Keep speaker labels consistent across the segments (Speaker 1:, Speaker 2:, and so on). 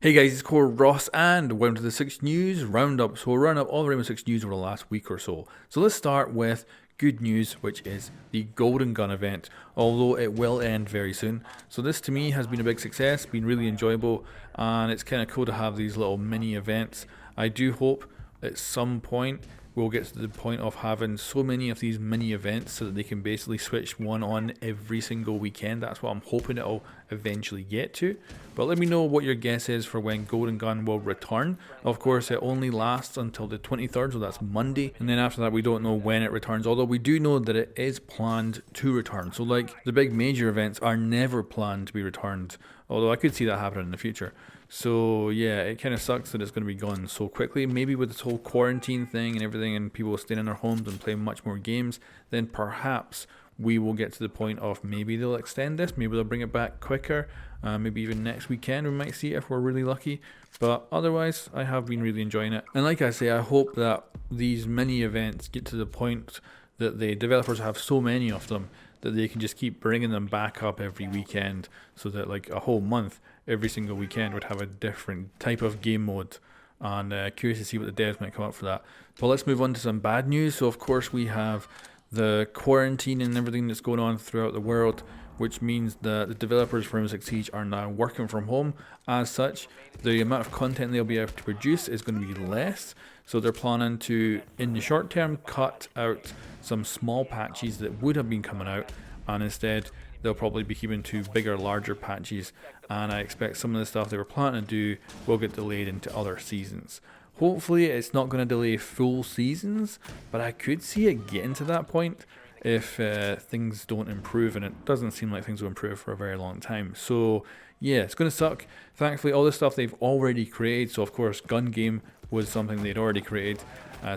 Speaker 1: Hey guys, it's Core Ross and welcome to the 6 News Roundup. So we'll round up all the Rainbow Six News over the last week or so. So let's start with good news, which is the Golden Gun event, although it will end very soon. So this to me has been a big success, been really enjoyable, and it's kind of cool to have these little mini events. I do hope at some point we'll get to the point of having so many of these mini events so that they can basically switch one on every single weekend. That's what I'm hoping it'll eventually get to. But let me know what your guess is for when Golden Gun will return. Of course, it only lasts until the 23rd, so that's Monday. And then after that, we don't know when it returns, although we do know that it is planned to return. So like the big major events are never planned to be returned, although I could see that happening in the future. So yeah, it kind of sucks that it's going to be gone so quickly. Maybe with this whole quarantine thing and everything and people staying in their homes and playing much more games, then perhaps we will get to the point of maybe they'll extend this, maybe they'll bring it back quicker, maybe even next weekend we might see it if we're really lucky. But otherwise, I have been really enjoying it. And like I say, I hope that these mini events get to the point that the developers have so many of them that they can just keep bringing them back up every weekend, so that like a whole month, every single weekend would have a different type of game mode. And curious to see what the devs might come up for that. But let's move on to some bad news. So of course we have the quarantine and everything that's going on throughout the world, which means that the developers for Rainbow Six Siege are now working from home. As such, the amount of content they'll be able to produce is going to be less. So they're planning to, in the short term, cut out some small patches that would have been coming out, and instead they'll probably be keeping to bigger, larger patches. And I expect some of the stuff they were planning to do will get delayed into other seasons. Hopefully it's not going to delay full seasons, but I could see it getting to that point if things don't improve, and it doesn't seem like things will improve for a very long time. So yeah, it's going to suck. Thankfully, all the stuff they've already created, so of course Gun Game was something they'd already created,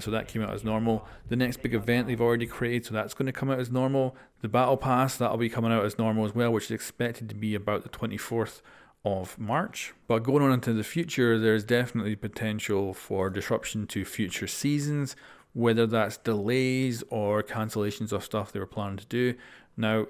Speaker 1: so that came out as normal. The next big event they've already created, so that's going to come out as normal. The Battle Pass, that'll be coming out as normal as well, which is expected to be about the 24th of March. But going on into the future, there's definitely potential for disruption to future seasons, whether that's delays or cancellations of stuff they were planning to do. Now,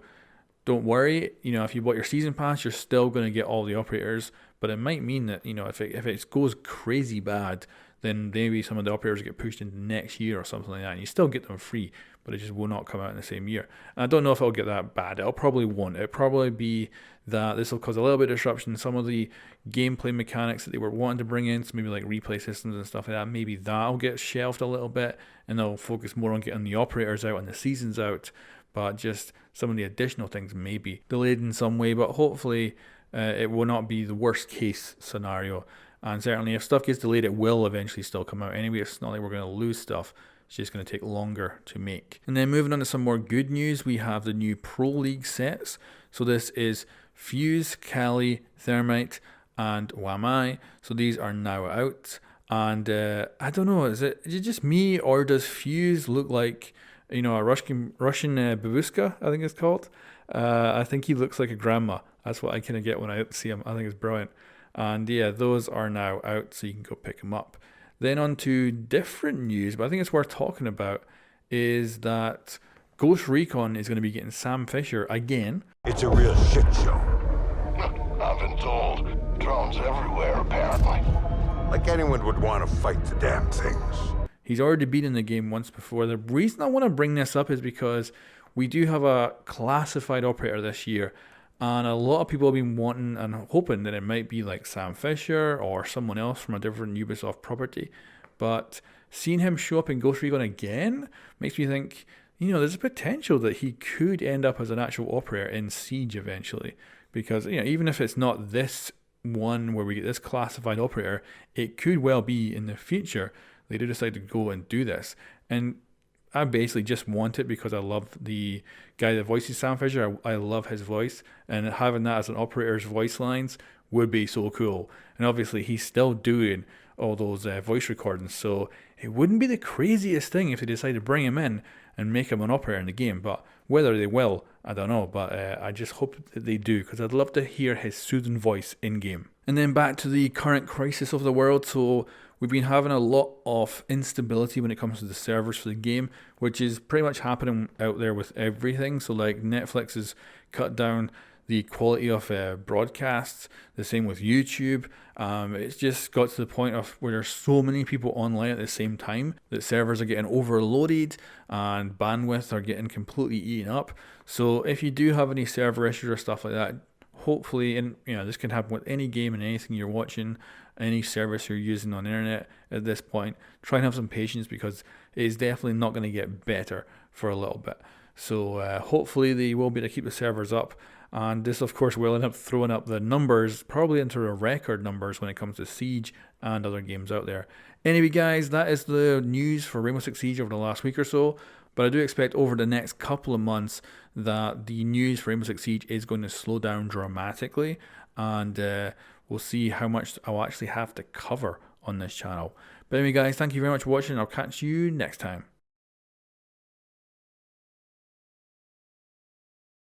Speaker 1: don't worry, if you bought your season pass, you're still going to get all the operators, but it might mean that, if it goes crazy bad, then maybe some of the operators get pushed into next year or something like that, and you still get them free, but it just will not come out in the same year. And I don't know if it'll get that bad. It'll probably won't. It'll probably be that this will cause a little bit of disruption. Some of the gameplay mechanics that they were wanting to bring in, so maybe like replay systems and stuff like that, maybe that'll get shelved a little bit, and they'll focus more on getting the operators out and the seasons out. But just some of the additional things may be delayed in some way, but hopefully it will not be the worst case scenario. And certainly if stuff gets delayed, it will eventually still come out anyway. It's not like we're going to lose stuff. It's just going to take longer to make. And then moving on to some more good news, we have the new Pro League sets. So this is Fuse, Kali, Thermite, and Wamai. So these are now out. And I don't know, is it just me, or does Fuse look like a Russian babushka, I think it's called? I think he looks like a grandma. That's what I kind of get when I see him. I think it's brilliant. And yeah, those are now out, so you can go pick them up. Then on to different news, but I think it's worth talking about, is that Ghost Recon is going to be getting Sam Fisher again.
Speaker 2: It's a real shit show.
Speaker 3: I've been told. Drones everywhere, apparently.
Speaker 2: Like anyone would want to fight the damn things.
Speaker 1: He's already beaten the game once before. The reason I want to bring this up is because we do have a classified operator this year, and a lot of people have been wanting and hoping that it might be like Sam Fisher or someone else from a different Ubisoft property. But seeing him show up in Ghost Recon again makes me think, there's a potential that he could end up as an actual operator in Siege eventually. Because, even if it's not this one where we get this classified operator, it could well be in the future they do decide to go and do this. And I basically just want it because I love the guy that voices Sam Fisher. I love his voice, and having that as an operator's voice lines would be so cool. And obviously he's still doing all those voice recordings, so it wouldn't be the craziest thing if they decide to bring him in and make him an operator in the game. But whether they will, I don't know. But I just hope that they do, because I'd love to hear his soothing voice in game. And then back to the current crisis of the world. So we've been having a lot of instability when it comes to the servers for the game, which is pretty much happening out there with everything. So like Netflix has cut down the quality of broadcasts. The same with YouTube. It's just got to the point of where there's so many people online at the same time that servers are getting overloaded and bandwidth are getting completely eaten up. So if you do have any server issues or stuff like that, hopefully, and this can happen with any game and anything you're watching, any service you're using on the internet at this point, try and have some patience, because it is definitely not going to get better for a little bit. So hopefully they will be able to keep the servers up, and this of course will end up throwing up the numbers probably into the record numbers when it comes to Siege and other games out there. Anyway guys, that is the news for Rainbow Six Siege over the last week or so. But I do expect over the next couple of months that the news for Rainbow Six Siege is going to slow down dramatically, and we'll see how much I'll actually have to cover on this channel. But anyway guys, thank you very much for watching. I'll catch you next time.